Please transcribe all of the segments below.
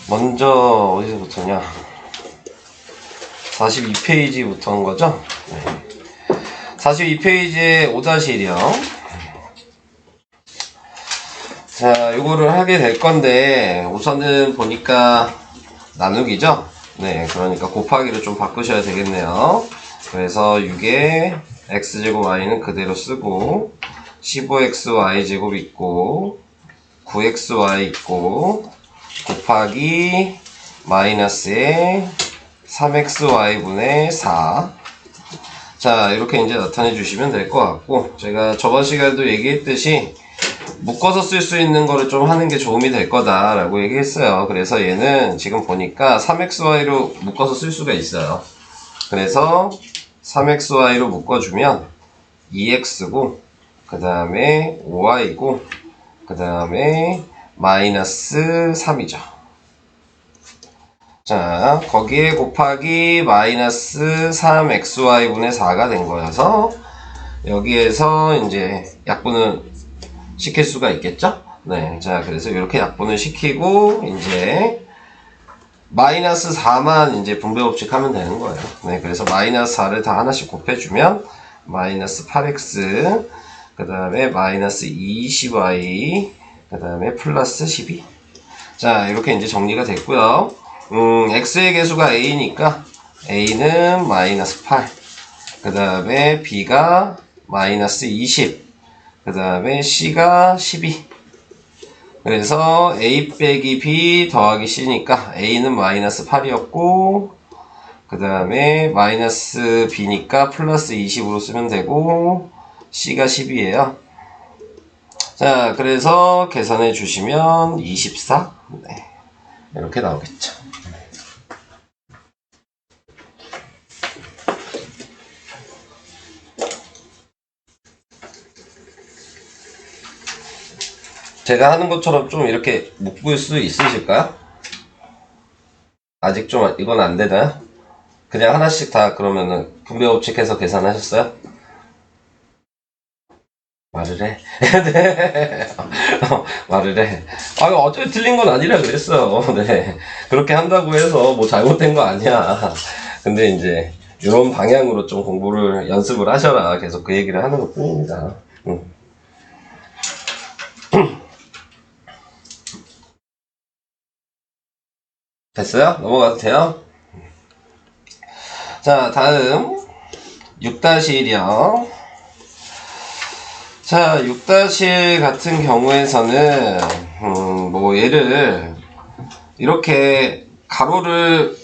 먼저 어디서부터냐? 42페이지부터 한 거죠? 네. 42페이지에 5-1이요. 자, 이거를 하게 될 건데, 우선은 보니까 나누기죠? 네, 그러니까 곱하기를 좀 바꾸셔야 되겠네요. 그래서 6에 x제곱 y는 그대로 쓰고, 15xy제곱 있고, 9xy 있고, 곱하기 마이너스에 3xy분의 4. 자, 이렇게 이제 나타내 주시면 될 것 같고, 제가 저번 시간에도 얘기했듯이 묶어서 쓸 수 있는 거를 좀 하는 게 도움이 될 거다라고 얘기했어요. 그래서 얘는 지금 보니까 3xy로 묶어서 쓸 수가 있어요. 그래서 3xy로 묶어주면 2x고, 그 다음에 5y고, 그 다음에 마이너스 3이죠. 자, 거기에 곱하기 마이너스 3xy분의 4가 된 거여서 여기에서 이제 약분을 시킬 수가 있겠죠? 네, 자, 그래서 이렇게 약분을 시키고 이제 마이너스 4만 이제 분배법칙 하면 되는 거예요. 네, 그래서 마이너스 4를 다 하나씩 곱해주면 마이너스 8x, 그 다음에 마이너스 20y, 그 다음에 플러스 12. 자, 이렇게 이제 정리가 됐고요. x의 개수가 a니까 a는 마이너스 8, 그 다음에 b가 마이너스 20, 그 다음에 c가 12. 그래서 a 빼기 b 더하기 c니까 a는 마이너스 8이었고, 그 다음에 마이너스 b니까 플러스 20으로 쓰면 되고, c가 10이에요. 자, 그래서 계산해 주시면 24. 네, 이렇게 나오겠죠. 제가 하는 것처럼 좀 이렇게 묶을 수 있으실까요? 아직 좀 이건 안 되나요? 그냥 하나씩 다 그러면은 분배법칙 해서 계산하셨어요? 말을 해. 네. 말을 해. 아, 어차피 틀린 건 아니라 그랬어요. 네. 그렇게 한다고 해서 뭐 잘못된 거 아니야. 근데 이제 이런 방향으로 좀 공부를 연습을 하셔라. 계속 그 얘기를 하는 것 뿐입니다. 됐어요? 넘어가도 돼요? 자, 다음 6-1이요. 자, 6-1 같은 경우에서는 뭐 얘를 이렇게 가로를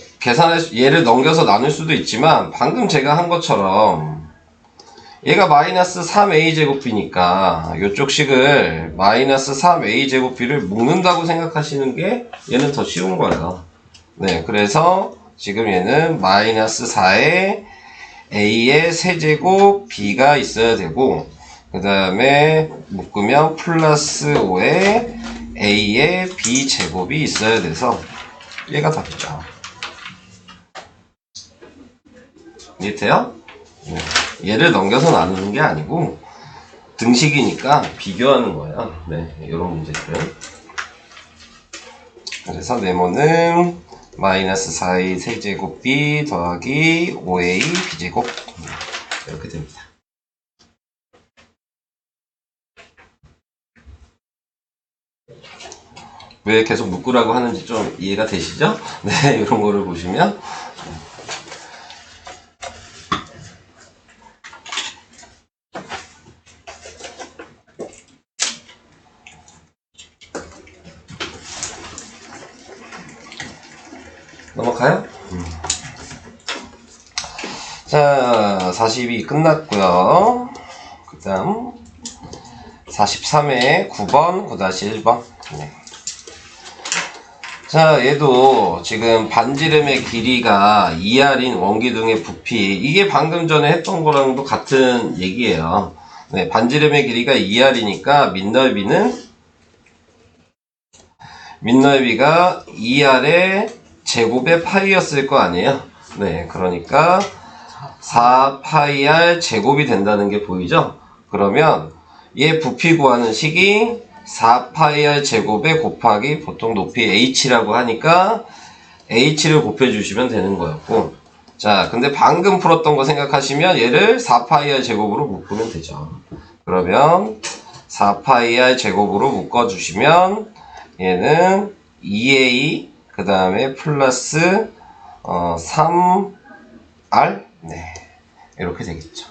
얘를 넘겨서 나눌 수도 있지만 방금 제가 한 것처럼 얘가 마이너스 3a제곱b니까 이쪽 식을 마이너스 3a제곱b를 묶는다고 생각하시는 게 얘는 더 쉬운 거예요. 네, 그래서 지금 얘는 마이너스 4에 a의 세제곱 b가 있어야 되고, 그 다음에 묶으면 플러스 5에 a의 b제곱이 있어야 돼서 얘가 답이죠. 이해돼요? 네. 얘를 넘겨서 나누는 게 아니고 등식이니까 비교하는 거예요. 네, 이런 문제들. 그래서 네모는 마이너스 4a 세제곱 b 더하기 5a b제곱 이렇게 됩니다. 왜 계속 묶으라고 하는지 좀 이해가 되시죠? 네, 이런 거를 보시면 넘어가요? 자, 42 끝났고요. 그 다음 43회 9번 9-1번. 네. 자, 얘도 지금 반지름의 길이가 2R인 원기둥의 부피, 이게 방금 전에 했던 거랑도 같은 얘기예요. 네, 반지름의 길이가 2R이니까 민넓이가 2R의 제곱의 파이였을 거 아니에요. 네, 그러니까 4파이R 제곱이 된다는 게 보이죠? 그러면 얘 부피 구하는 식이 4파이r 제곱에 곱하기 보통 높이 h라고 하니까 h를 곱해주시면 되는 거였고, 자, 근데 방금 풀었던 거 생각하시면 얘를 4파이r 제곱으로 묶으면 되죠. 그러면 4파이r 제곱으로 묶어주시면 얘는 2a 그 다음에 플러스 3r 네, 이렇게 되겠죠.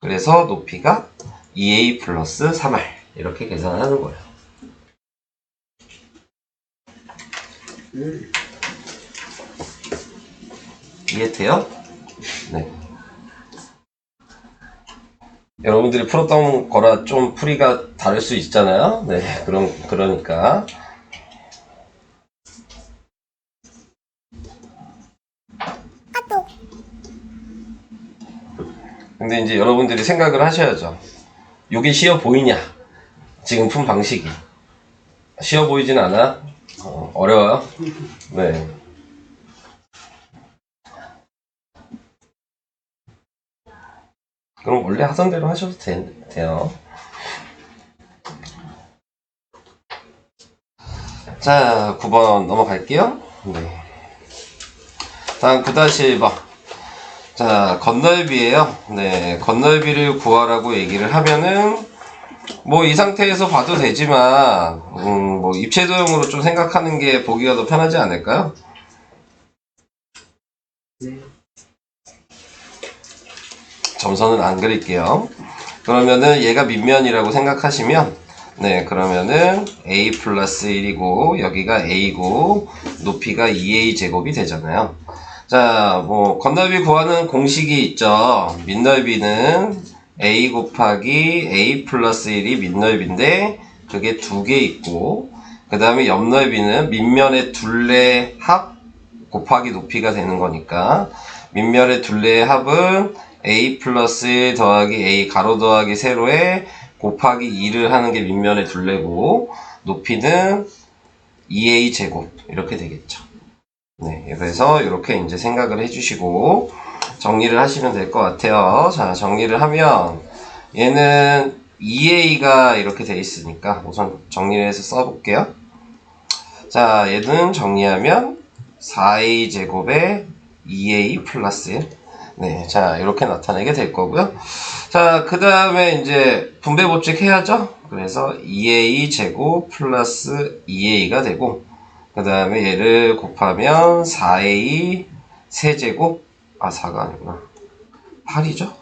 그래서 높이가 2a 플러스 3r 이렇게 계산하는 거예요. 이해돼요? 네. 여러분들이 풀었던 거라 좀 풀이가 다를 수 있잖아요. 네, 그러니까. 근데 이제 여러분들이 생각을 하셔야죠. 요게 쉬워 보이냐? 지금 푼 방식이. 쉬워 보이진 않아? 어려워요? 네. 그럼 원래 하던 대로 하셔도 돼요. 자, 9번 넘어갈게요. 네. 다음 9-1번. 자, 건널비예요. 네, 건널비를 구하라고 얘기를 하면은 뭐 이 상태에서 봐도 되지만 뭐 입체도형으로 좀 생각하는 게 보기가 더 편하지 않을까요? 네. 점선은 안 그릴게요. 그러면은 얘가 밑면이라고 생각하시면 네, 그러면은 a 플러스 1이고 여기가 a고 높이가 2a 제곱이 되잖아요. 자, 뭐 건널비 구하는 공식이 있죠. 밑넓이는 a 곱하기 a 플러스 1이 밑넓이인데 그게 두 개 있고, 그 다음에 옆넓이는 밑면의 둘레 합 곱하기 높이가 되는 거니까 밑면의 둘레의 합은 a 플러스 1 더하기 a 가로 더하기 세로에 곱하기 2를 하는 게 밑면의 둘레고, 높이는 2a 제곱 이렇게 되겠죠. 네, 그래서 이렇게 이제 생각을 해주시고 정리를 하시면 될 것 같아요. 자, 정리를 하면 얘는 2a가 이렇게 돼 있으니까 우선 정리를 해서 써볼게요. 자, 얘는 정리하면 4a 제곱에 2a 플러스 1. 네, 자, 이렇게 나타내게 될 거고요. 자, 그 다음에 이제 분배 법칙 해야죠. 그래서 2a 제곱 플러스 2a가 되고, 그 다음에 얘를 곱하면 4a 세제곱, 4가 아니구나. 8이죠?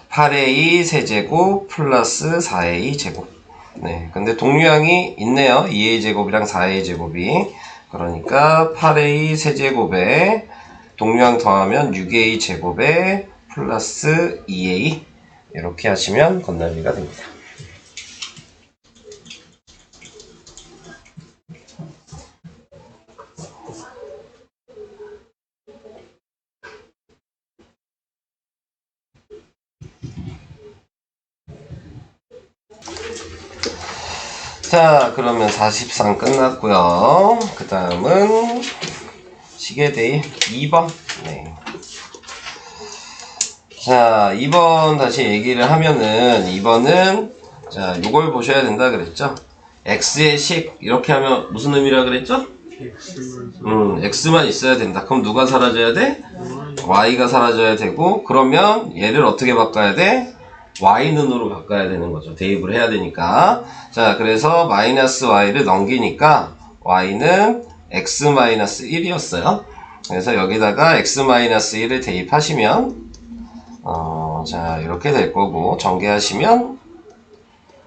8a 세제곱 플러스 4a 제곱. 네, 근데 동류항이 있네요. 2a 제곱이랑 4a 제곱이. 그러니까 8a 세제곱에 동류항 더하면 6a 제곱에 플러스 2a. 이렇게 하시면 건널비가 됩니다. 자, 그러면 43 끝났고요. 그 다음은 시계대의 2번. 네. 자, 2번 다시 얘기를 하면은 2번은 자, 요걸 보셔야 된다 그랬죠? x의 식 이렇게 하면 무슨 의미라 그랬죠? x만 있어야 된다. 그럼 누가 사라져야 돼? y가 사라져야 되고, 그러면 얘를 어떻게 바꿔야 돼? y는으로 바꿔야 되는 거죠. 대입을 해야 되니까. 자, 그래서 마이너스 y를 넘기니까 y는 x-1이었어요. 그래서 여기다가 x-1을 대입하시면 자, 이렇게 될 거고, 전개하시면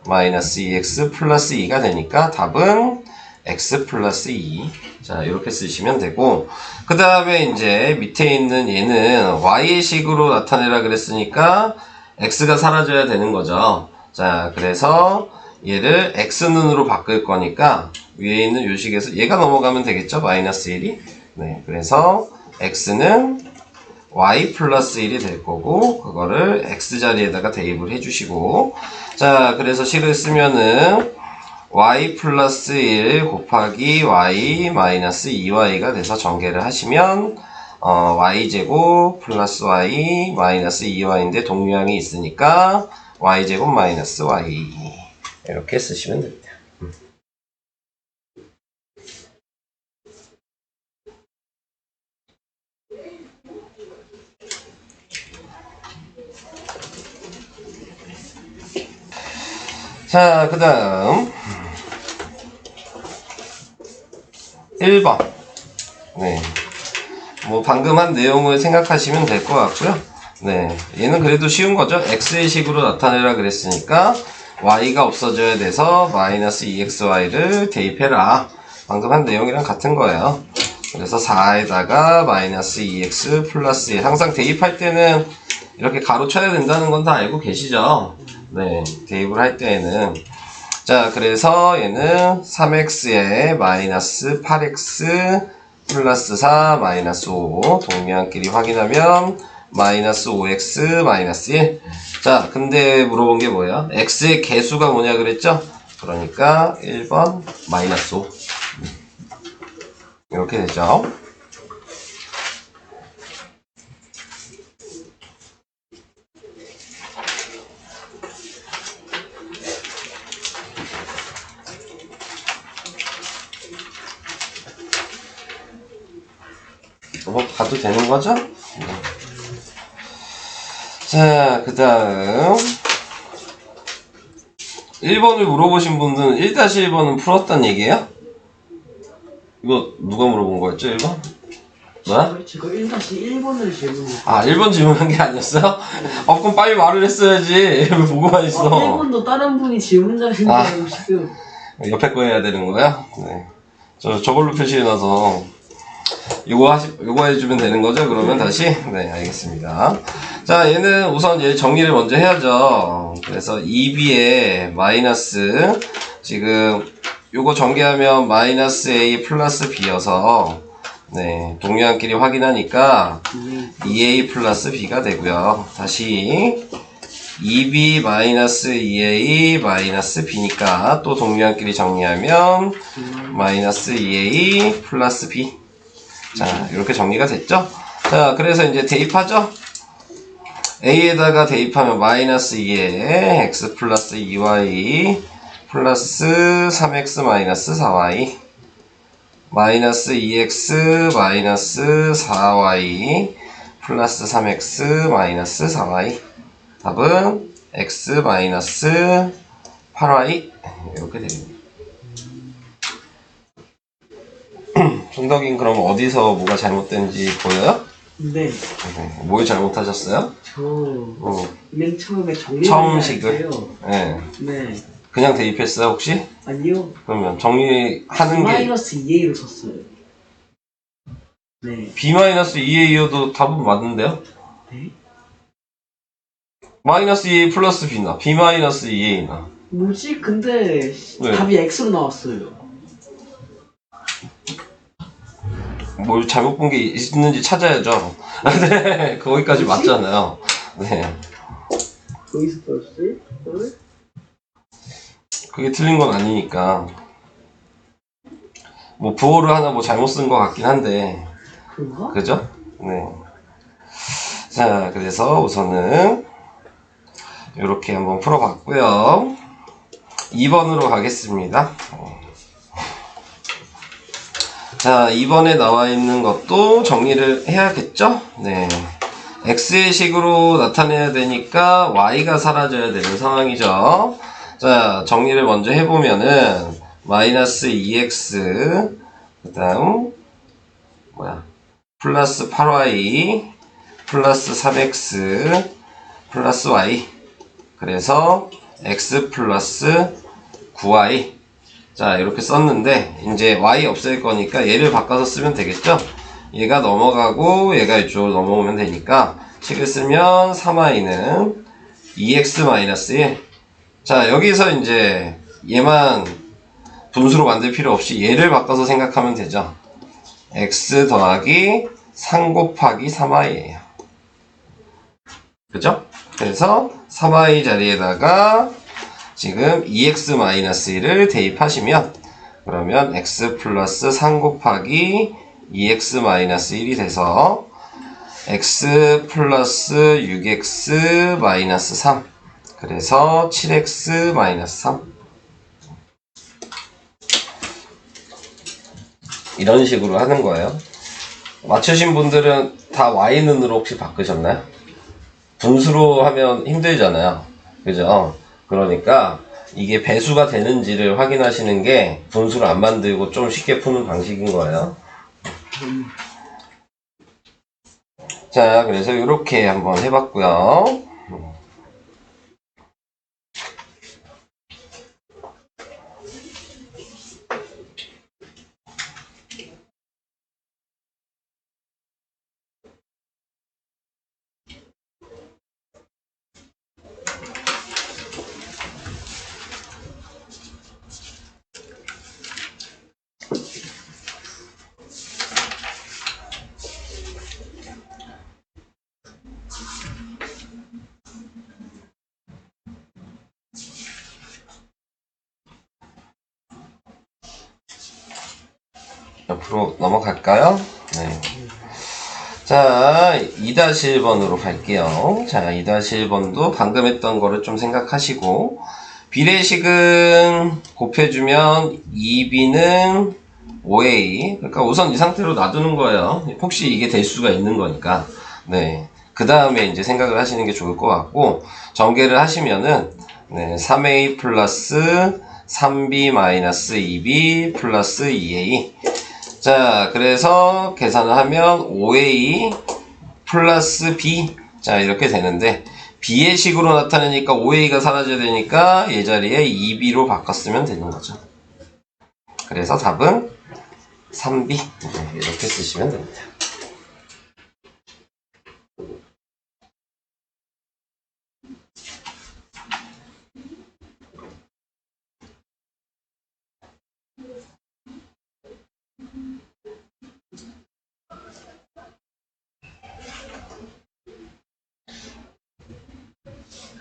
마이너스 2x 플러스 2가 되니까 답은 x 플러스 2. 자, 이렇게 쓰시면 되고, 그 다음에 이제 밑에 있는 얘는 y의 식으로 나타내라 그랬으니까 x가 사라져야 되는 거죠. 자, 그래서 얘를 x는으로 바꿀 거니까 위에 있는 요식에서 얘가 넘어가면 되겠죠? 마이너스 1이. 네, 그래서 x는 y 플러스 1이 될 거고, 그거를 x 자리에다가 대입을 해주시고, 자, 그래서 식을 쓰면은 y 플러스 1 곱하기 y 마이너스 2y가 돼서 전개를 하시면 y제곱 플러스 y 마이너스 2y인데 동류항이 있으니까 y제곱 마이너스 y 이렇게 쓰시면 됩니다. 자, 그 다음 1번. 네. 뭐 방금 한 내용을 생각하시면 될 것 같고요. 네. 얘는 그래도 쉬운 거죠. x의 식으로 나타내라 그랬으니까 y가 없어져야 돼서 마이너스 2xy를 대입해라. 방금 한 내용이랑 같은 거예요. 그래서 4에다가 마이너스 2x 플러스 1. 항상 대입할 때는 이렇게 가로 쳐야 된다는 건 다 알고 계시죠? 네. 대입을 할 때에는. 자, 그래서 얘는 3x에 마이너스 8x 플러스 4 마이너스 5 동량끼리 확인하면 마이너스 5x 마이너스 1. 자, 근데 물어본 게 뭐야? x의 개수가 뭐냐 그랬죠? 그러니까 1번 마이너스 5 이렇게 되죠. 가도 되는 거죠? 자, 그 다음 1번을 물어보신 분들은 1-1번은 풀었단 얘기예요? 이거 누가 물어본 거였죠? 1번? 뭐야? 제가 1-1번을 질문했어요. 아, 1번 질문한 게 아니었어요? 그럼 빨리 말을 했어야지. 왜 보고만 있어? 1번도 다른 분이 질문자신 줄 알고 지금. 옆에 거 해야 되는 거야? 네. 저걸로 표시해놔서 요거 해주면 되는 거죠? 그러면 다시? 네, 알겠습니다. 자, 얘는 우선 얘 정리를 먼저 해야죠. 그래서 2b에 마이너스, 지금 요거 전개하면 마이너스 a 플러스 b여서, 네, 동량끼리 확인하니까 2a 플러스 b가 되고요. 다시 2b 마이너스 2a 마이너스 b니까 또 동량끼리 정리하면 마이너스 2a 플러스 b. 자, 이렇게 정리가 됐죠? 자, 그래서 이제 대입하죠? a에다가 대입하면 마이너스 2에 x 플러스 2y 플러스 3x 마이너스 4y 마이너스 2x 마이너스 4y 플러스 3x 마이너스 4y. 답은 x 마이너스 8y 이렇게 됩니다. 정덕인 그럼 어디서 뭐가 잘못된지 보여요? 네. 뭘 잘못하셨어요? 맨 처음에 정리를 처음 식을? 네. 네. 그냥 대입했어요 혹시? 아니요. 그러면 정리하는 게 마이너스 2a로 썼어요. 네. b-2a여도 답은 맞는데요? 네? 마이너스 2a 플러스 b나 b-2a나 뭐지? 근데 왜? 답이 x로 나왔어요. 뭘 잘못 본 게 있는지 찾아야죠. 네, 거기까지 맞잖아요. 네. 거기서 떴지? 그게 틀린 건 아니니까. 뭐 부호를 하나 뭐 잘못 쓴 것 같긴 한데. 그런가? 그죠? 네. 자, 그래서 우선은 이렇게 한번 풀어봤고요. 2번으로 가겠습니다. 자, 2번에 나와 있는 것도 정리를 해야겠죠? 네. x의 식으로 나타내야 되니까 y가 사라져야 되는 상황이죠. 자, 정리를 먼저 해보면은 마이너스 2x 그 다음 플러스 8y 플러스 3x 플러스 y 그래서 x 플러스 9y. 자, 이렇게 썼는데 이제 y 없앨 거니까 얘를 바꿔서 쓰면 되겠죠? 얘가 넘어가고 얘가 이쪽으로 넘어오면 되니까 식을 쓰면 3y는 2x-1. 자, 여기서 이제 얘만 분수로 만들 필요 없이 얘를 바꿔서 생각하면 되죠. x 더하기 3 곱하기 3y예요. 그죠? 그래서 3y 자리에다가 지금 2x-1을 대입하시면 그러면 x 플러스 3 곱하기 2x-1이 돼서 x 플러스 6x 마이너스 3 그래서 7x 마이너스 3. 이런 식으로 하는 거예요. 맞추신 분들은 다 y는으로 혹시 바꾸셨나요? 분수로 하면 힘들잖아요. 그죠? 그러니까 이게 배수가 되는지를 확인하시는 게 분수를 안 만들고 좀 쉽게 푸는 방식인 거예요. 자, 그래서 이렇게 한번 해봤고요. 옆으로 넘어갈까요? 네. 자, 2-1번으로 갈게요. 자, 2-1번도 방금 했던 거를 좀 생각하시고, 비례식은 곱해주면 2b는 5a. 그러니까 우선 이 상태로 놔두는 거예요. 혹시 이게 될 수가 있는 거니까. 네. 그 다음에 이제 생각을 하시는 게 좋을 것 같고, 전개를 하시면은, 네, 3a 플러스 3b 마이너스 2b 플러스 2a. 자, 그래서 계산을 하면 5a 플러스 b. 자, 이렇게 되는데, b의 식으로 나타내니까 5a가 사라져야 되니까 이 자리에 2b로 바꿨으면 되는 거죠. 그래서 답은 3b. 네, 이렇게 쓰시면 됩니다.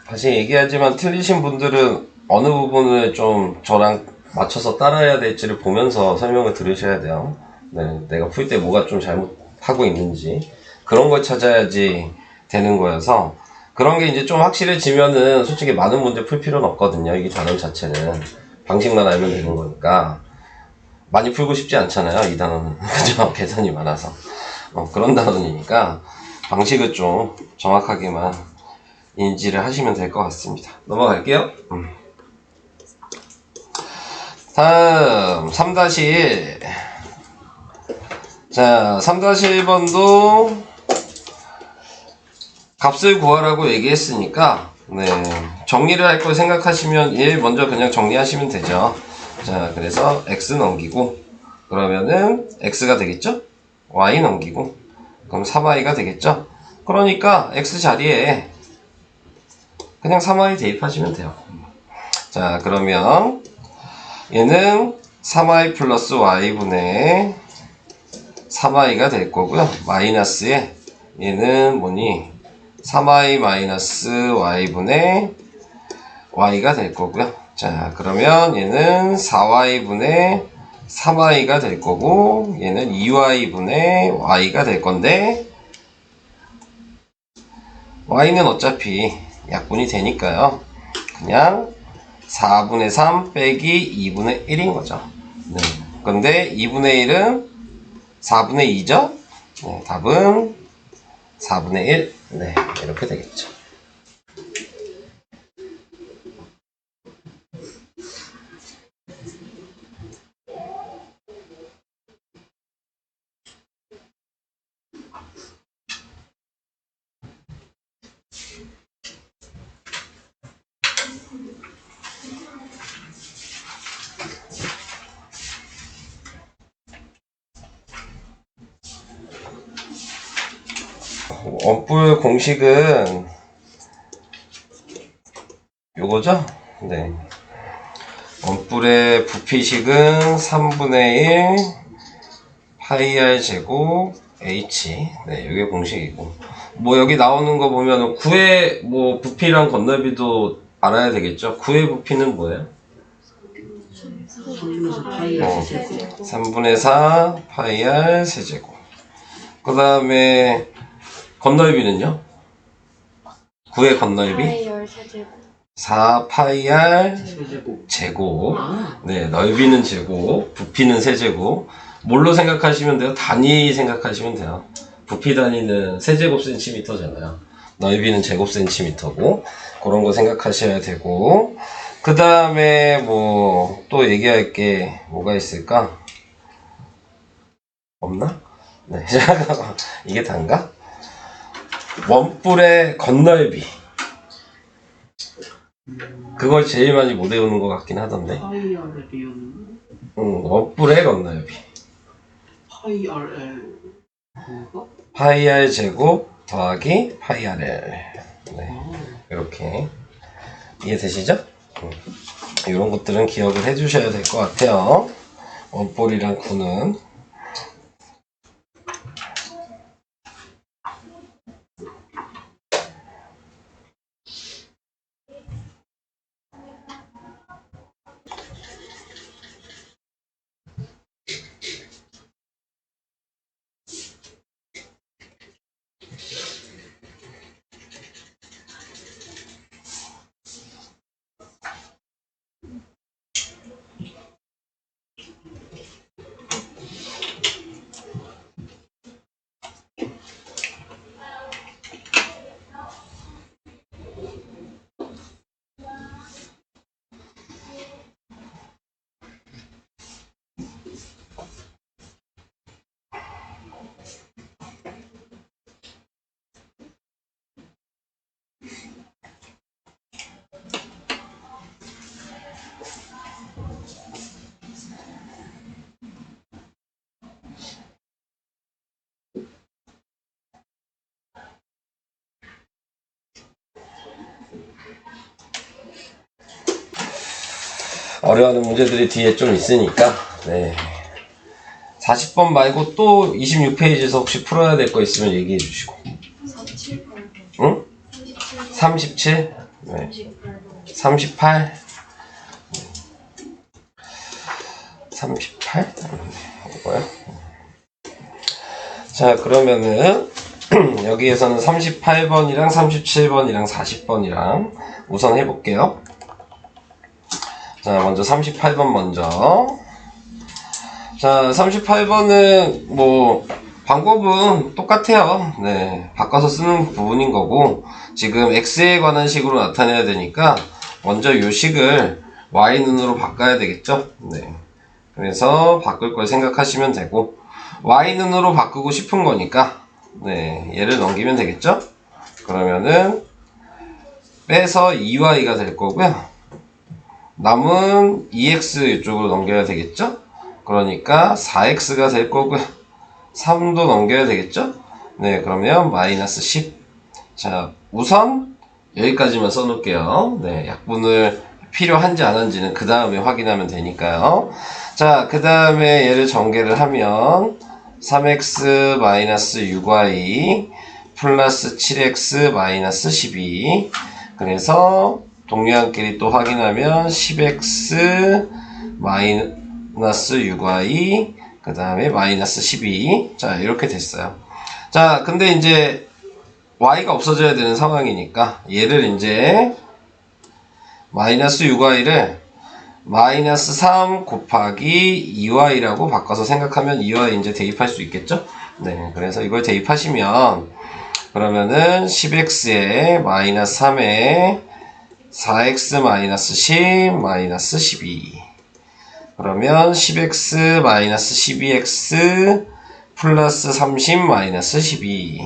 다시 얘기하지만 틀리신 분들은 어느 부분을 좀 저랑 맞춰서 따라야 될지를 보면서 설명을 들으셔야 돼요. 네, 내가 풀 때 뭐가 좀 잘못하고 있는지 그런 걸 찾아야지 되는 거여서 그런 게 이제 좀 확실해지면은 솔직히 많은 문제 풀 필요는 없거든요. 이 단원 자체는 방식만 알면 되는 거니까 많이 풀고 싶지 않잖아요. 이 단원은 그죠? 계산이 많아서 그런 단원이니까 방식을 좀 정확하게만 인지를 하시면 될 것 같습니다. 넘어갈게요. 다음 3-1. 자, 3-1번도 값을 구하라고 얘기했으니까 네, 정리를 할 걸 생각하시면 1 먼저 그냥 정리하시면 되죠. 자, 그래서 x 넘기고 그러면은 x가 되겠죠? y 넘기고 그럼 3y가 되겠죠? 그러니까 x 자리에 그냥 3y 대입하시면 돼요. 자, 그러면 얘는 3y 플러스 y분의 3y가 될 거고요. 마이너스에 얘는 뭐니? 3y 마이너스 y분의 y가 될 거고요. 자, 그러면 얘는 4y분의 3y가 될 거고 얘는 2y분의 y가 될 건데 y는 어차피 약분이 되니까요. 그냥 4분의 3 빼기 2분의 1인 거죠. 네. 근데 2분의 1은 4분의 2죠? 네, 답은 4분의 1. 네, 이렇게 되겠죠. 원뿔 공식은 요거죠? 네. 원뿔의 부피식은 3분의 1 파이 r 제곱 h. 네, 이게 공식이고. 뭐 여기 나오는 거 보면 9의 뭐 부피랑 건널비도 알아야 되겠죠? 9의 부피는 뭐예요? 3분의 4 파이 r 세제곱. 그 다음에 건널비는요? 9의 건널비? 파이 열 세제곱. 4파이R 세제곱. 제곱. 아, 네, 넓이는 제곱, 부피는 세제곱. 뭘로 생각하시면 돼요? 단위 생각하시면 돼요. 부피 단위는 세제곱 센티미터잖아요. 넓이는 제곱 센티미터고, 그런 거 생각하셔야 되고, 그 다음에 뭐, 또 얘기할 게 뭐가 있을까? 없나? 네, 잠깐만. 이게 단가? 원뿔의 건넓이. 그걸 제일 많이 못 외우는 것 같긴 하던데. 파이 RL이었는데 원뿔의 건넓이. 파이 RL 뭔가? 파이 r 제곱 더하기 파이 rl. 네, 아, 이렇게 이해되시죠? 이런 것들은 기억을 해주셔야 될 것 같아요. 원뿔이랑 구는. 어려워하는 문제들이 뒤에 좀 있으니까. 네. 40번 말고 또 26페이지에서 혹시 풀어야 될 거 있으면 얘기해 주시고. 37번. 응? 37? 네. 38? 38? 이거요? 자, 그러면은 여기에서는 38번이랑 37번이랑 40번이랑 우선 해볼게요. 자, 먼저 38번 먼저. 자, 38번은 뭐 방법은 똑같아요. 네, 바꿔서 쓰는 부분인 거고, 지금 x에 관한 식으로 나타내야 되니까 먼저 요 식을 y눈으로 바꿔야 되겠죠. 네, 그래서 바꿀 걸 생각하시면 되고, y눈으로 바꾸고 싶은 거니까 네, 얘를 넘기면 되겠죠. 그러면은 빼서 2y가 될 거고요. 남은 2x 이쪽으로 넘겨야 되겠죠. 그러니까 4x가 될 거고요. 3도 넘겨야 되겠죠? 네, 그러면 마이너스 10. 자, 우선 여기까지만 써놓을게요. 네, 약분을 필요한지 안 한지는 그 다음에 확인하면 되니까요. 자, 그 다음에 얘를 전개를 하면 3x 마이너스 6y 플러스 7x 마이너스 12. 그래서 동량끼리 또 확인하면 10x 마이너스 6y 그 다음에 마이너스 12. 자, 이렇게 됐어요. 자, 근데 이제 y가 없어져야 되는 상황이니까 얘를 이제 마이너스 6y를 마이너스 3 곱하기 2y라고 바꿔서 생각하면 2y 이제 대입할 수 있겠죠? 네, 그래서 이걸 대입하시면 그러면은 10x에 마이너스 3에 4x 마이너스 10 마이너스 12. 그러면 10x 마이너스 12x 플러스 30 마이너스 12.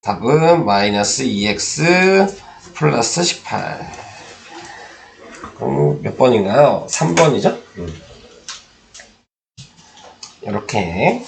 답은 마이너스 2x 플러스 18. 그럼 몇 번인가요? 3번이죠? 이렇게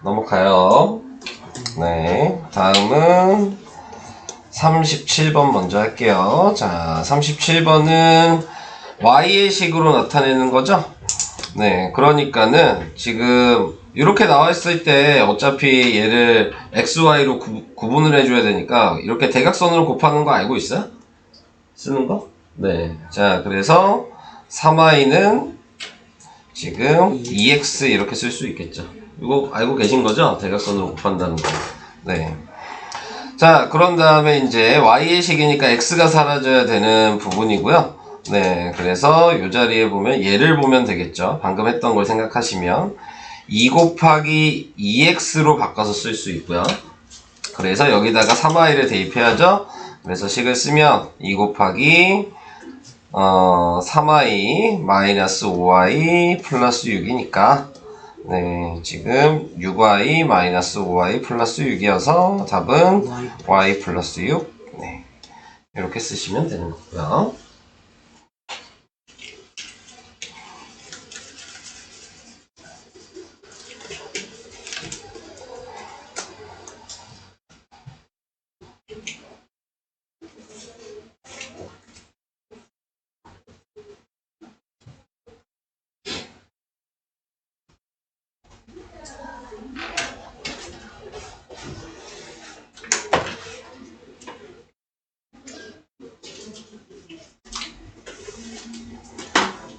넘어가요. 네, 다음은 37번 먼저 할게요. 자, 37번은 y의 식으로 나타내는 거죠? 네, 그러니까는 지금 이렇게 나와 있을 때 어차피 얘를 xy로 구분을 해줘야 되니까 이렇게 대각선으로 곱하는 거 알고 있어요? 쓰는 거? 네. 자, 그래서 3y는 지금 2x 이렇게 쓸 수 있겠죠. 이거 알고 계신 거죠? 대각선으로 곱한다는 거. 네. 자, 그런 다음에 이제 y의 식이니까 x가 사라져야 되는 부분이고요. 네, 그래서 이 자리에 보면 얘를 보면 되겠죠. 방금 했던 걸 생각하시면 2 곱하기 2x로 바꿔서 쓸 수 있고요. 그래서 여기다가 3y를 대입해야죠. 그래서 식을 쓰면 2 곱하기 3y 마이너스 5y 플러스 6이니까 네, 지금 6y 마이너스 5y 플러스 6이어서 답은 y 플러스 6. 네, 이렇게 쓰시면 되는 거고요.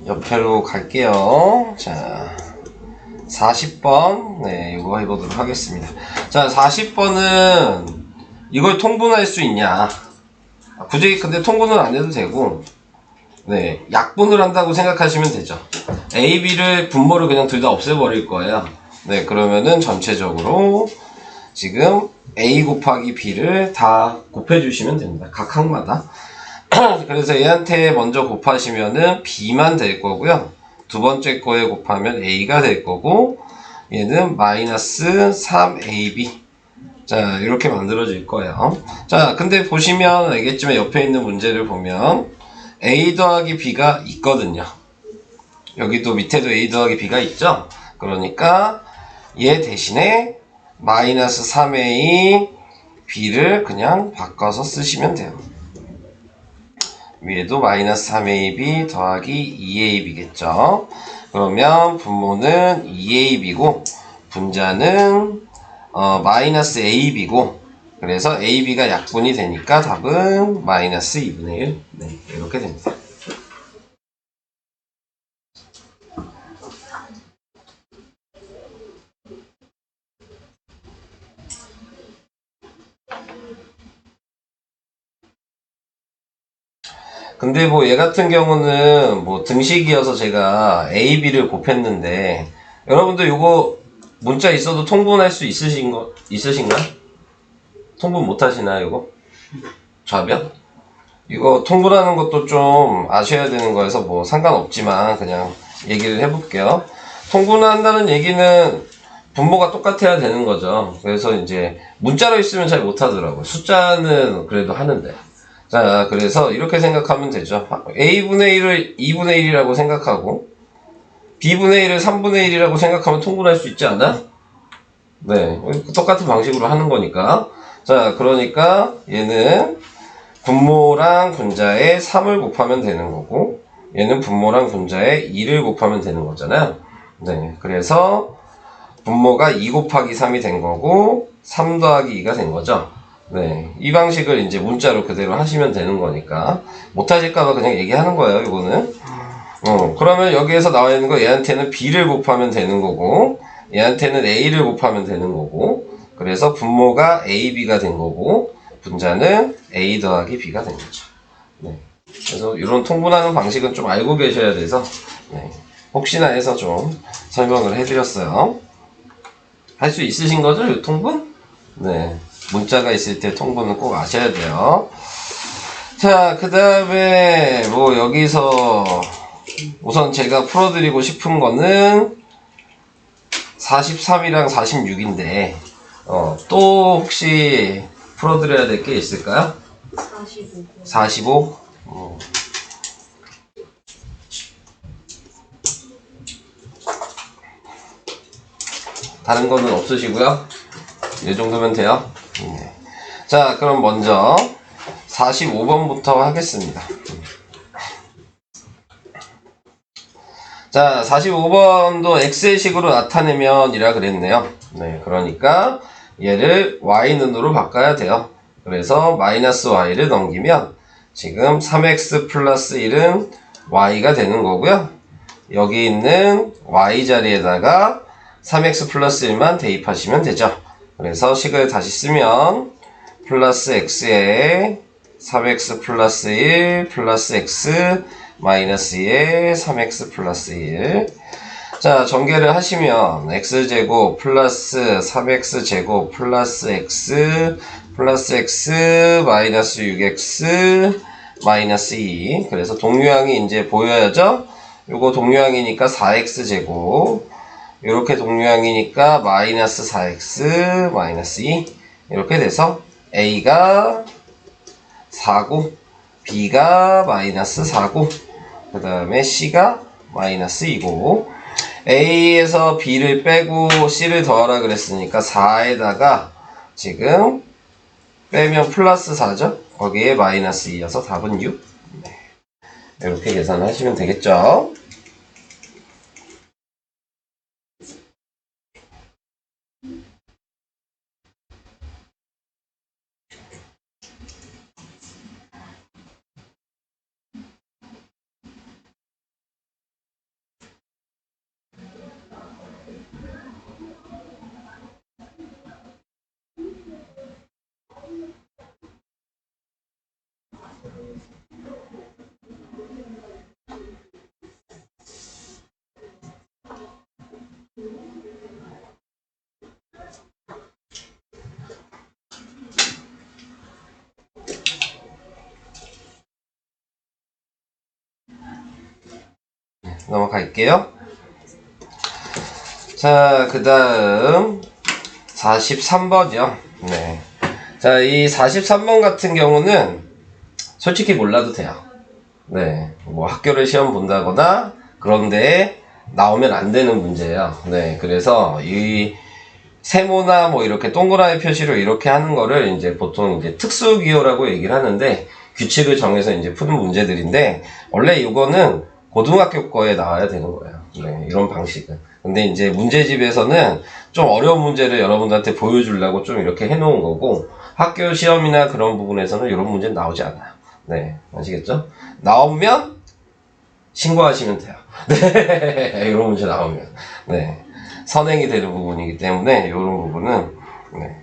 옆으로 갈게요. 자, 40번. 네, 이거 해보도록 하겠습니다. 자, 40번은 이걸 통분할 수 있냐? 굳이 근데 통분은 안 해도 되고, 네, 약분을 한다고 생각하시면 되죠. A, B를 분모를 그냥 둘 다 없애버릴 거예요. 네, 그러면은 전체적으로 지금 A 곱하기 B를 다 곱해주시면 됩니다. 각 항마다. 그래서 얘한테 먼저 곱하시면은 B만 될 거고요. 두 번째 거에 곱하면 A가 될 거고, 얘는 마이너스 3AB. 자, 이렇게 만들어질 거예요. 자, 근데 보시면 알겠지만 옆에 있는 문제를 보면 A 더하기 B가 있거든요. 여기도 밑에도 A 더하기 B가 있죠? 그러니까 얘 대신에 마이너스 3A B를 그냥 바꿔서 쓰시면 돼요. 위에도 마이너스 3AB 더하기 2AB겠죠. 그러면 분모는 2AB고 분자는 마이너스 AB고 그래서 AB가 약분이 되니까 답은 마이너스 2분의 1. 네, 이렇게 됩니다. 근데 뭐 얘 같은 경우는 뭐 등식이어서 제가 A, B를 곱했는데 여러분들 이거 문자 있어도 통분할 수 있으신가? 통분 못 하시나요, 이거? 좌변? 이거 통분하는 것도 좀 아셔야 되는 거여서 뭐 상관없지만 그냥 얘기를 해볼게요. 통분한다는 얘기는 분모가 똑같아야 되는 거죠. 그래서 이제 문자로 있으면 잘 못하더라고요. 숫자는 그래도 하는데. 자, 그래서 이렇게 생각하면 되죠. A분의 1을 2분의 1이라고 생각하고 B분의 1을 3분의 1이라고 생각하면 통분할 수 있지 않아? 네, 똑같은 방식으로 하는 거니까. 자, 그러니까 얘는 분모랑 분자에 3을 곱하면 되는 거고 얘는 분모랑 분자에 2를 곱하면 되는 거잖아요. 네, 그래서 분모가 2 곱하기 3이 된 거고 3 더하기 2가 된 거죠. 네, 이 방식을 이제 문자로 그대로 하시면 되는 거니까 못하실까봐 그냥 얘기하는 거예요, 이거는. 그러면 여기에서 나와 있는 거 얘한테는 B를 곱하면 되는 거고 얘한테는 A를 곱하면 되는 거고 그래서 분모가 AB가 된 거고 분자는 A 더하기 B가 된 거죠. 네, 그래서 이런 통분하는 방식은 좀 알고 계셔야 돼서 네, 혹시나 해서 좀 설명을 해드렸어요. 할 수 있으신 거죠, 이 통분? 네, 문자가 있을 때 통분은 꼭 아셔야 돼요. 자, 그 다음에 뭐 여기서 우선 제가 풀어드리고 싶은 거는 43이랑 46인데 또 혹시 풀어드려야 될 게 있을까요? 45. 45? 다른 거는 없으시고요. 이 정도면 돼요. 네. 자, 그럼 먼저 45번부터 하겠습니다. 자, 45번도 x의 식으로 나타내면 이라 그랬네요. 네, 그러니까 얘를 y는으로 바꿔야 돼요. 그래서 마이너스 y를 넘기면 지금 3x 플러스 1은 y가 되는 거고요. 여기 있는 y 자리에다가 3x 플러스 1만 대입하시면 되죠. 그래서 식을 다시 쓰면 플러스 x에 3x 플러스 1 플러스 x 마이너스 2에 3x 플러스 1. 자, 전개를 하시면 x제곱 플러스 3x제곱 플러스 x 마이너스 6x 마이너스 2. 그래서 동류항이 이제 보여야죠. 요거 동류항이니까 4x제곱, 요렇게 동류항이니까 마이너스 4x 마이너스 2. 이렇게 돼서 a가 4고 b가 마이너스 4고 그 다음에 c가 마이너스 2고, a에서 b를 빼고 c를 더하라 그랬으니까 4에다가 지금 빼면 플러스 4죠. 거기에 마이너스 2여서 답은 6. 네. 이렇게 계산하시면 되겠죠. 넘어갈게요. 자, 그 다음 43번이요. 네. 자, 이 43번 같은 경우는 솔직히 몰라도 돼요. 네. 뭐 학교를 시험 본다거나 그런데 나오면 안 되는 문제예요. 네. 그래서 이 세모나 뭐 이렇게 동그라미 표시로 이렇게 하는 거를 이제 보통 이제 특수기호라고 얘기를 하는데, 규칙을 정해서 이제 푸는 문제들인데, 원래 이거는 고등학교 거에 나와야 되는 거예요. 네, 이런 방식은. 근데 이제 문제집에서는 좀 어려운 문제를 여러분들한테 보여주려고 좀 이렇게 해놓은 거고, 학교 시험이나 그런 부분에서는 이런 문제는 나오지 않아요. 네, 아시겠죠? 나오면 신고하시면 돼요. 네, 이런 문제 나오면. 네. 선행이 되는 부분이기 때문에 이런 부분은, 네.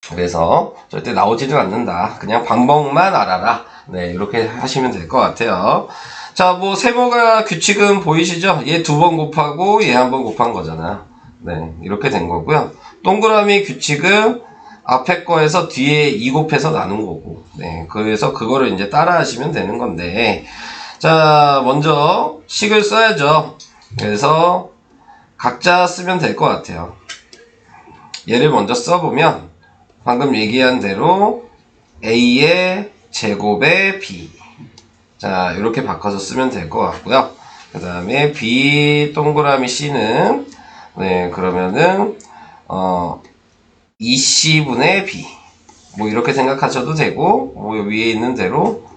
그래서 절대 나오지는 않는다. 그냥 방법만 알아라. 네, 이렇게 하시면 될 것 같아요. 자, 뭐 세모가 규칙은 보이시죠? 얘 2번 곱하고 얘 1번 곱한 거잖아요. 네, 이렇게 된 거고요. 동그라미 규칙은 앞에 거에서 뒤에 2 곱해서 나눈 거고, 네, 그래서 그거를 이제 따라 하시면 되는 건데, 자, 먼저 식을 써야죠. 그래서 각자 쓰면 될 것 같아요. 얘를 먼저 써보면 방금 얘기한 대로 a의 제곱에 b, 자, 이렇게 바꿔서 쓰면 될 것 같고요. 그 다음에 b 동그라미 c는, 네, 그러면은 2c분의 b, 뭐 이렇게 생각하셔도 되고, 뭐 위에 있는 대로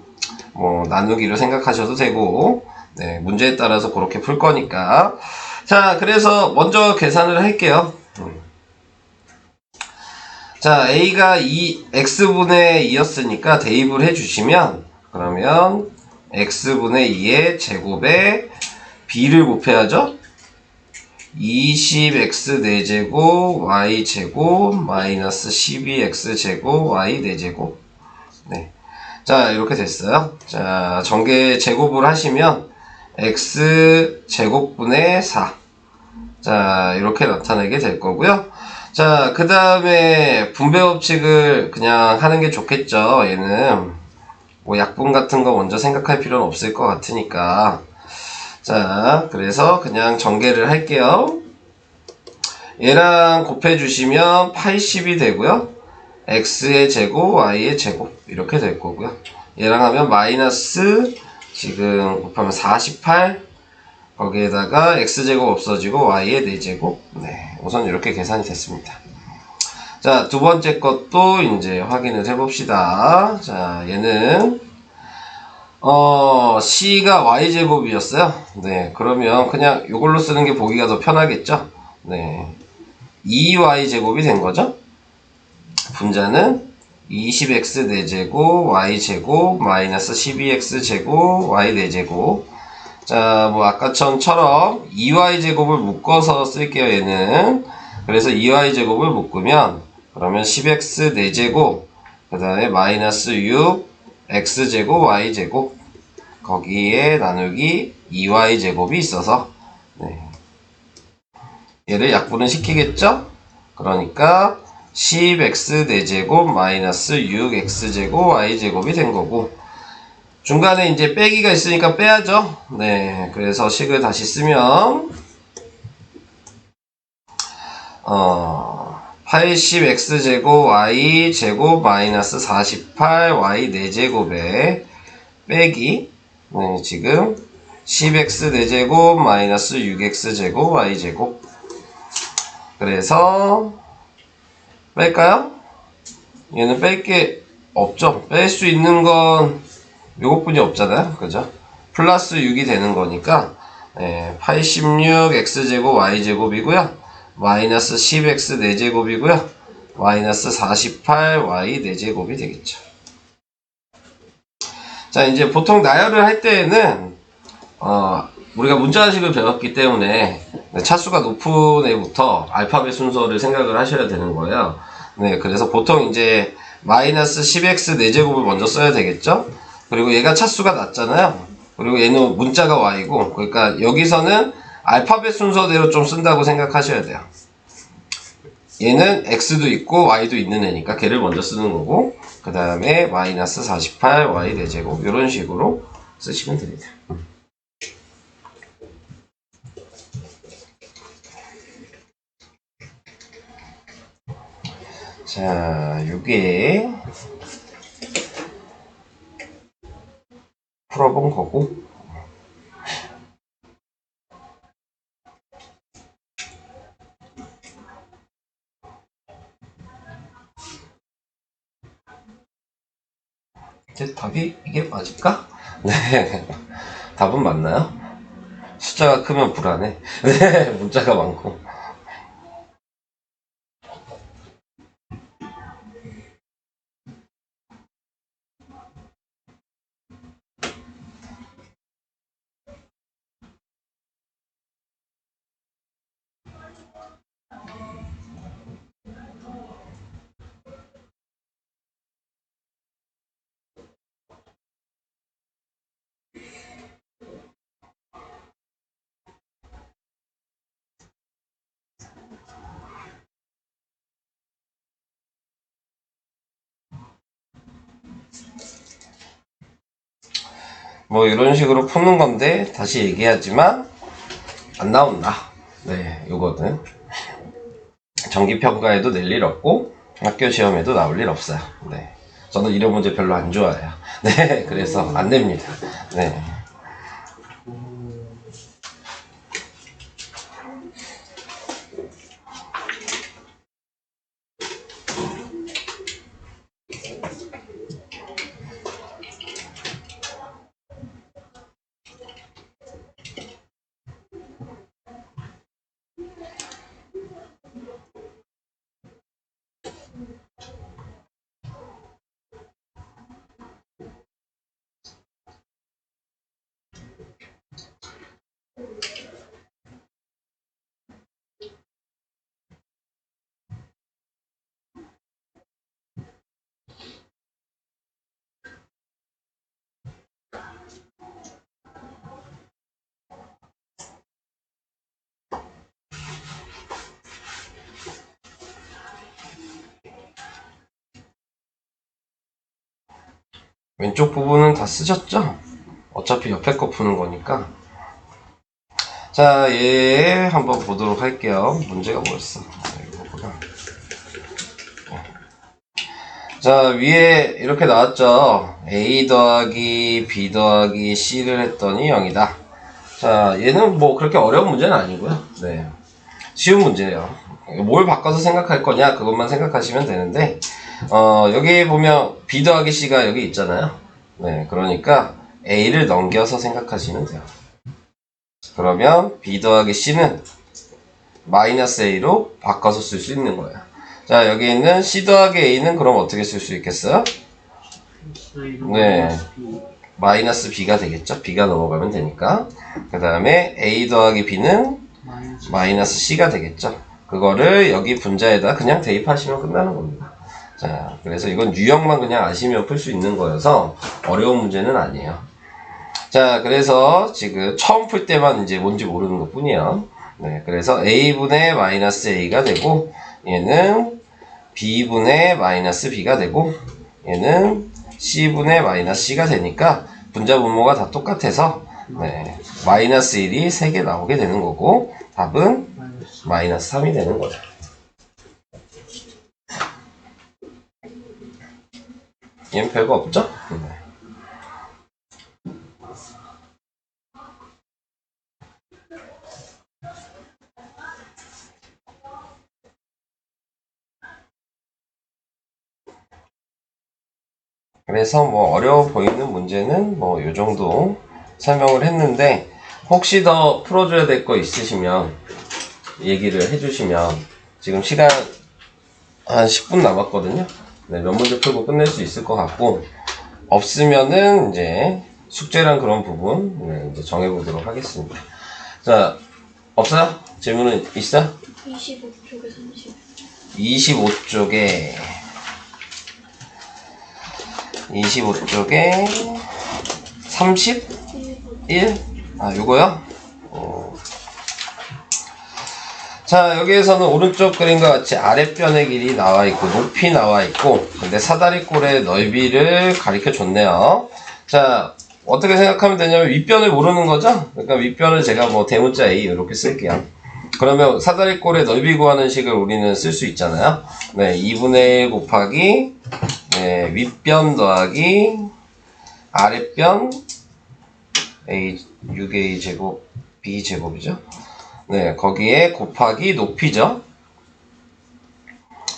뭐 나누기로 생각하셔도 되고, 네, 문제에 따라서 그렇게 풀 거니까. 자, 그래서 먼저 계산을 할게요. 자, a가 x분의 2였으니까 대입을 해주시면, 그러면 x분의 2의 제곱에 b를 곱해야죠. 20x 4제곱 y제곱 마이너스 12x제곱 y 4제곱. 네. 자, 이렇게 됐어요. 자, 전개 제곱을 하시면 x 제곱분의 4. 자, 이렇게 나타내게 될 거고요. 자, 그 다음에 분배 법칙을 그냥 하는 게 좋겠죠. 얘는 뭐 약분 같은 거 먼저 생각할 필요는 없을 것 같으니까. 자, 그래서 그냥 전개를 할게요. 얘랑 곱해주시면 80이 되고요. x의 제곱, y의 제곱 이렇게 될 거고요. 얘랑 하면 마이너스, 지금 곱하면 48, 거기에다가 x제곱 없어지고 y의 4제곱. 네, 우선 이렇게 계산이 됐습니다. 자, 두 번째 것도 이제 확인을 해봅시다. 자, 얘는 C가 y제곱이었어요. 네, 그러면 그냥 이걸로 쓰는 게 보기가 더 편하겠죠? 네, 2y제곱이 된 거죠? 분자는 20x 4제곱 y제곱 마이너스 12x 제곱 y 4제곱. 자, 뭐 아까처럼 2y제곱을 묶어서 쓸게요, 얘는. 그래서 2y제곱을 묶으면 그러면 10x 4제곱 그 다음에 마이너스 6 x제곱 y제곱 거기에 나누기 2y제곱이 있어서 네. 얘를 약분을 시키겠죠? 그러니까 10x 4제곱 마이너스 6x제곱 y제곱이 된 거고 중간에 이제 빼기가 있으니까 빼야죠. 네, 그래서 식을 다시 쓰면 80x제곱 y제곱 마이너스 48y 4제곱에 빼기 네, 지금 10x 4제곱 마이너스 6x제곱 y제곱 그래서 뺄까요? 얘는 뺄 게 없죠. 뺄 수 있는 건 요것뿐이 없잖아요. 그죠? 플러스 6이 되는 거니까 86x제곱 y제곱이고요. 마이너스 10x 4제곱이고요. 마이너스 48y 4제곱이 되겠죠. 자, 이제 보통 나열을 할 때에는 우리가 문자식을 배웠기 때문에 차수가 높은 애부터 알파벳 순서를 생각을 하셔야 되는 거예요. 네, 그래서 보통 이제 마이너스 10x 4제곱을 먼저 써야 되겠죠? 그리고 얘가 차수가 낮잖아요. 그리고 얘는 문자가 y고, 그러니까 여기서는 알파벳 순서대로 좀 쓴다고 생각하셔야 돼요. 얘는 x도 있고 y도 있는 애니까 걔를 먼저 쓰는 거고, 그 다음에 마이너스 48y 4제곱 이런 식으로 쓰시면 됩니다. 자, 요게 풀어본 거고 이제 답이 이게 맞을까? 네, 답은 맞나요? 숫자가 크면 불안해. 네, 문자가 많고. 뭐 이런 식으로 푸는 건데 다시 얘기하지만 안 나온다. 네, 요거는 정기평가에도 낼 일 없고 학교 시험에도 나올 일 없어요. 네, 저는 이런 문제 별로 안 좋아해요. 네, 그래서 안 냅니다. 네. 왼쪽 부분은 다 쓰셨죠? 어차피 옆에 거 푸는 거니까. 자, 얘 한번 보도록 할게요. 문제가 뭐였어? 이거구나. 자, 위에 이렇게 나왔죠? A 더하기 B 더하기 C를 했더니 0이다. 자, 얘는 뭐 그렇게 어려운 문제는 아니고요. 네. 쉬운 문제예요. 뭘 바꿔서 생각할 거냐, 그것만 생각하시면 되는데, 여기 보면 B 더하기 C가 여기 있잖아요. 네, 그러니까 A를 넘겨서 생각하시면 돼요. 그러면 B 더하기 C는 마이너스 A로 바꿔서 쓸 수 있는 거예요. 자, 여기 있는 C 더하기 A는 그럼 어떻게 쓸 수 있겠어요? 네. 마이너스 B가 되겠죠? B가 넘어가면 되니까. 그 다음에 A 더하기 B는 마이너스 C가 되겠죠? 그거를 여기 분자에다 그냥 대입하시면 끝나는 겁니다. 자, 그래서 이건 유형만 그냥 아시면 풀 수 있는 거여서 어려운 문제는 아니에요. 자, 그래서 지금 처음 풀 때만 이제 뭔지 모르는 것 뿐이에요. 네, 그래서 A분의 마이너스 A가 되고, 얘는 B분의 마이너스 B가 되고, 얘는 C분의 마이너스 C가 되니까 분자 분모가 다 똑같아서 네, 마이너스 1이 3개 나오게 되는 거고, 답은 마이너스 3이 되는 거죠. 얘는 별거 없죠? 네. 그래서 뭐 어려워 보이는 문제는 뭐 요 정도 설명을 했는데, 혹시 더 풀어줘야 될 거 있으시면 얘기를 해주시면, 지금 시간 한 10분 남았거든요. 네, 몇 문제 풀고 끝낼 수 있을 것 같고, 없으면은 이제 숙제랑 그런 부분 네, 이제 정해보도록 하겠습니다. 자, 없어요? 질문은 있어? 25쪽에 30. 25쪽에 25쪽에 31? 아, 요거요? 자, 여기에서는 오른쪽 그림과 같이 아랫변의 길이 나와 있고 높이 나와 있고, 근데 사다리꼴의 넓이를 가리켜 줬네요. 자, 어떻게 생각하면 되냐면 윗변을 모르는 거죠? 그러니까 윗변을 제가 뭐 대문자 A 이렇게 쓸게요. 그러면 사다리꼴의 넓이 구하는 식을 우리는 쓸 수 있잖아요. 네, 2분의 1 곱하기 네, 윗변 더하기 아랫변 A 6A 제곱 B 제곱이죠. 네, 거기에 곱하기 높이죠.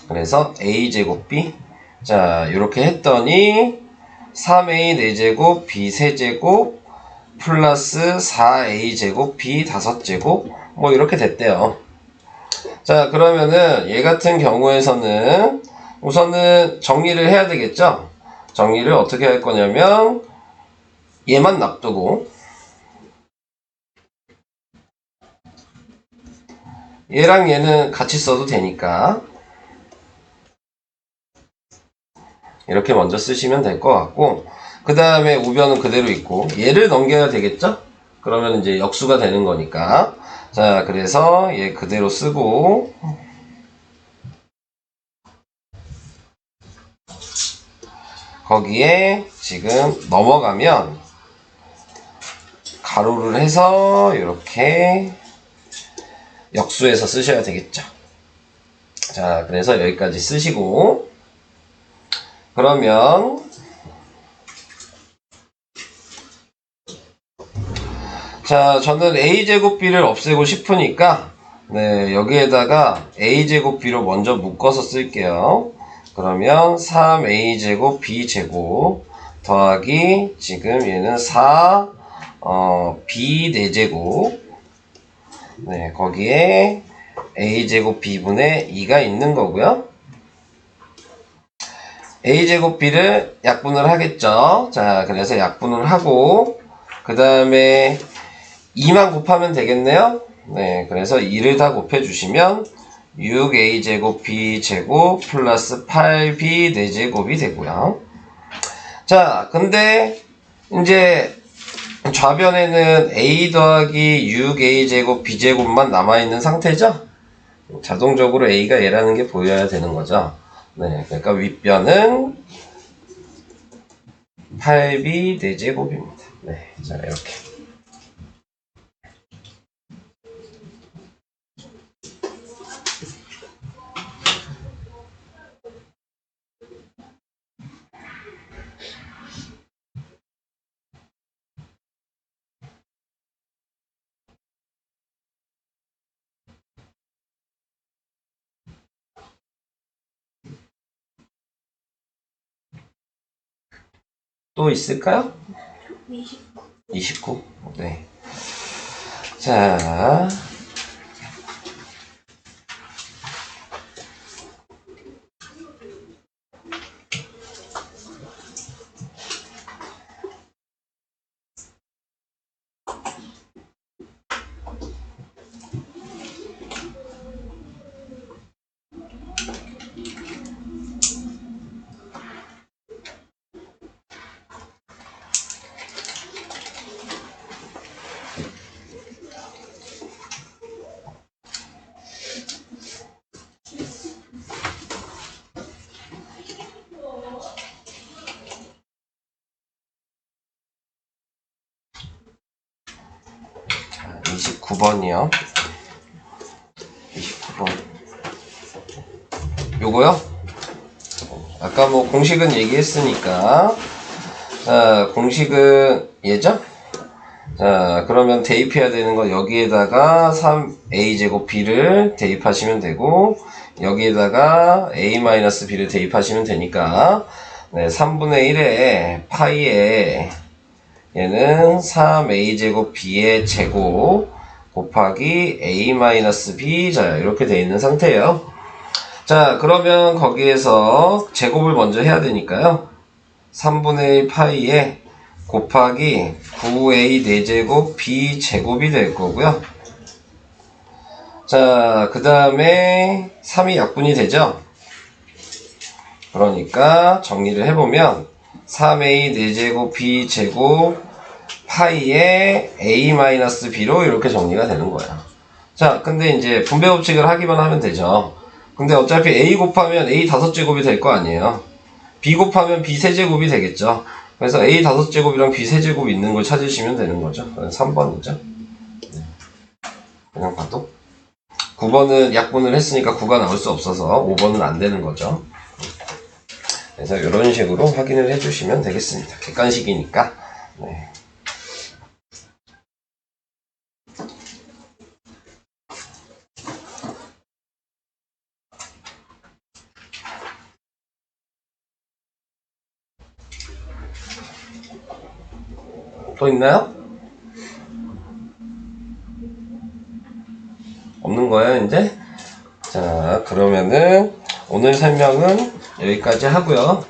그래서 A 제곱 B. 자, 이렇게 했더니 3A 4제곱 B 3제곱 플러스 4A 제곱 B 5제곱 뭐 이렇게 됐대요. 자, 그러면은 얘 같은 경우에서는 우선은 정리를 해야 되겠죠? 정리를 어떻게 할 거냐면 얘만 놔두고 얘랑 얘는 같이 써도 되니까 이렇게 먼저 쓰시면 될 것 같고, 그 다음에 우변은 그대로 있고 얘를 넘겨야 되겠죠? 그러면 이제 역수가 되는 거니까. 자, 그래서 얘 그대로 쓰고 거기에 지금 넘어가면 가로를 해서 이렇게 역수해서 쓰셔야 되겠죠. 자, 그래서 여기까지 쓰시고, 그러면 자, 저는 a제곱 b를 없애고 싶으니까 네, 여기에다가 a제곱 b로 먼저 묶어서 쓸게요. 그러면 3a제곱 b제곱 더하기 지금 얘는 4 b 4제곱 네, 거기에 a제곱 b분의 2가 있는 거고요. a제곱 b를 약분을 하겠죠. 자, 그래서 약분을 하고 그 다음에 2만 곱하면 되겠네요. 네, 그래서 2를 다 곱해주시면 6a제곱 b제곱 플러스 8b 4제곱이 되고요. 자, 근데 이제 좌변에는 a 더하기 6a제곱 b제곱만 남아있는 상태죠? 자동적으로 a가 얘라는 게 보여야 되는 거죠. 네, 그러니까 윗변은 8b 4제곱입니다. 네, 자, 이렇게. 또 있을까요? 29. 29. 네. 자. 자, 29번이요. 29번. 요거요? 아까 뭐 공식은 얘기했으니까. 자, 공식은 얘죠? 자, 그러면 대입해야 되는 거 여기에다가 3a제곱 b를 대입하시면 되고, 여기에다가 a-b를 대입하시면 되니까, 네, 3분의 1에 파이에 얘는 3a제곱 b의 제곱 곱하기 a-b, 자, 이렇게 돼 있는 상태예요. 자, 그러면 거기에서 제곱을 먼저 해야 되니까요. 3분의 1 파이에 곱하기 9a 4제곱 b 제곱이 될 거고요. 자, 그 다음에 3이 약분이 되죠. 그러니까 정리를 해보면 3a 4제곱 b 제곱 파이에 a-b로 이렇게 정리가 되는 거예요. 자, 근데 이제 분배 법칙을 하기만 하면 되죠. 근데 어차피 a 곱하면 a 5제곱이 될 거 아니에요. b 곱하면 b 3제곱이 되겠죠. 그래서 a 5제곱이랑 b 3제곱 있는 걸 찾으시면 되는 거죠. 3번이죠. 그냥 봐도. 9번은 약분을 했으니까 9가 나올 수 없어서 5번은 안 되는 거죠. 그래서 이런 식으로 확인을 해주시면 되겠습니다. 객관식이니까. 네. 또 있나요? 없는 거예요, 이제? 자, 그러면은 오늘 설명은 여기까지 하고요.